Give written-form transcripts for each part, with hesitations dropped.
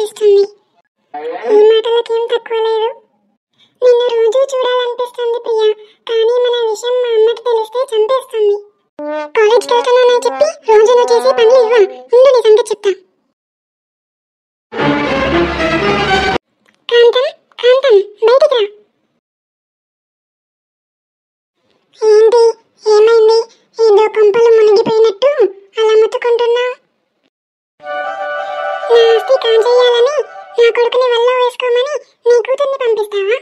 అనిపిస్తుంది. ఈ మాటలకేం తక్కువ లేదు. నిన్ను రోజు చూడాలనిపిస్తుంది ప్రియా, కానీ మన విషయం మా అమ్మకి తెలిస్తే చంపేస్తుంది. కాలేజ్కి వెళ్తున్నానని చెప్పి రోజు నువ్వు చేసే పనులు ఇవ్వ. ఉండు నీ సంగతి చెప్తా. కాంతం, కాంతం, బయటికి రా. ఏంటి, ఏమైంది? ఏదో కొంపలు మునిగిపోయినట్టు అలా ముట్టుకుంటున్నావు. నా ఆస్తి కాజేయాలని నా కొడుకుని వల్ల వేసుకోమని నీ కూతుర్ని పంపిస్తావా?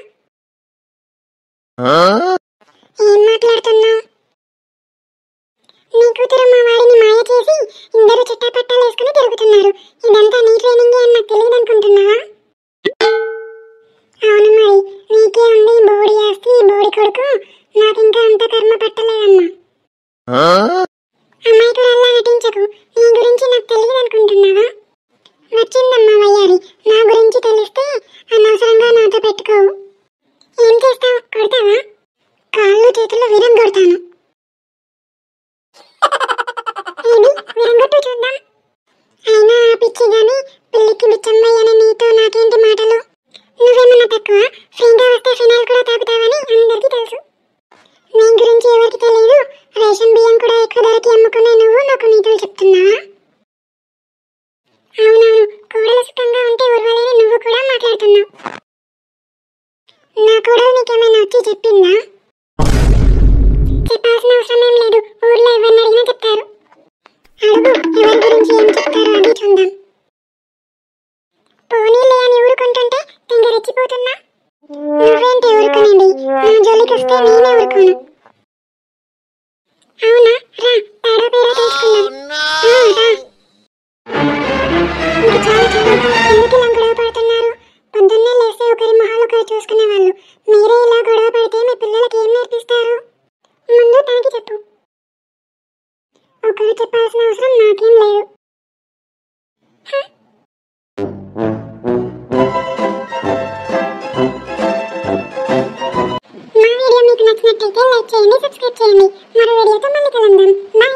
ఏం మాట్లాడుతున్నావు? నీ కూతురు మా వాడిని మాయ చేసి ఇద్దరు చిట్టాపట్టాలు వేసుకుని తిరుగుతున్నారు. ఇదంతా నీ ట్రైనింగే అని నాకు తెలియదు అనుకుంటున్నావా? అవును, మరి నీకే ఉంది బోడి ఆస్తి, బోడి కొడుకు. నాకింకా అంత కర్మ పట్టలేదమ్మా. అమ్మాయికుడల్లా నటించకు. నీ గురించి నాకు తెలియదు అనుకుంటున్నావా? వచ్చిందమ్మా వయ్యారి. నా గురించి తెలిస్తే అనవసరంగా నాతో పెట్టుకోవు. ఏం చేస్తావు? కొడతావా? కాళ్ళు చేతులు విరగొడతాను. ఏది విరగొట్టు చూద్దాం. అయినా పిచ్చి గాని పెళ్లికి బిచ్చమ్మయ్యని నీతో నాకేంటి మాటలు? నువ్వేమన్నా తక్కువ? ఫ్రీగా వస్తే ఫినాయిల్ కూడా తాగుతావని అందరికీ తెలుసు. నీ గురించి ఎవరికి తెలియదు. రేషన్ బియ్యం కూడా ఎక్కువ ధరకి అమ్ముకునే నువ్వు నాకు నీతులు చెప్తున్నావా? అవునవును, కోడలు సుఖంగా ఉంటే ఉర్వలేని నువ్వు కూడా మాట్లాడుతున్నావు. నా కోడలు నీకేమైనా వచ్చి చెప్పిందా? చెప్పాల్సిన అవసరం ఏం లేదు. ఊర్లో ఎవరిని అడిగినా చెప్తారు. అడుగు, ఎవరి గురించి ఏం చెప్తారో అది చూద్దాం. పోనీలే అని ఊరుకుంటుంటే తెగ రెచ్చిపోతున్నా. నువ్వేంటి ఊరుకునేది? నా జోలికి వస్తే నేనే ఊరుకోను. అవునా, రా తాడో పేరో తెలుసుకుందాం. రా. ఇంక చాలు చాలు, ఎందుకు ఇలా గొడవ పడుతున్నారు? పొద్దున్నే లేస్తే ఒకరి మొహాలు ఒకరు చూసుకునే వాళ్ళు. మీరే ఇలా గొడవ పడితే మీ పిల్లలకి ఏం నేర్పిస్తారు? ముందు తనకి చెప్పు. ఒకరు చెప్పాల్సిన అవసరం నాకేం లేదు. మా వీడియో మీకు నచ్చినట్లయితే లైక్ చేయండి, సబ్స్క్రైబ్ చేయండి. మరో వీడియోతో మళ్ళీ కలుద్దాం. బాయ్.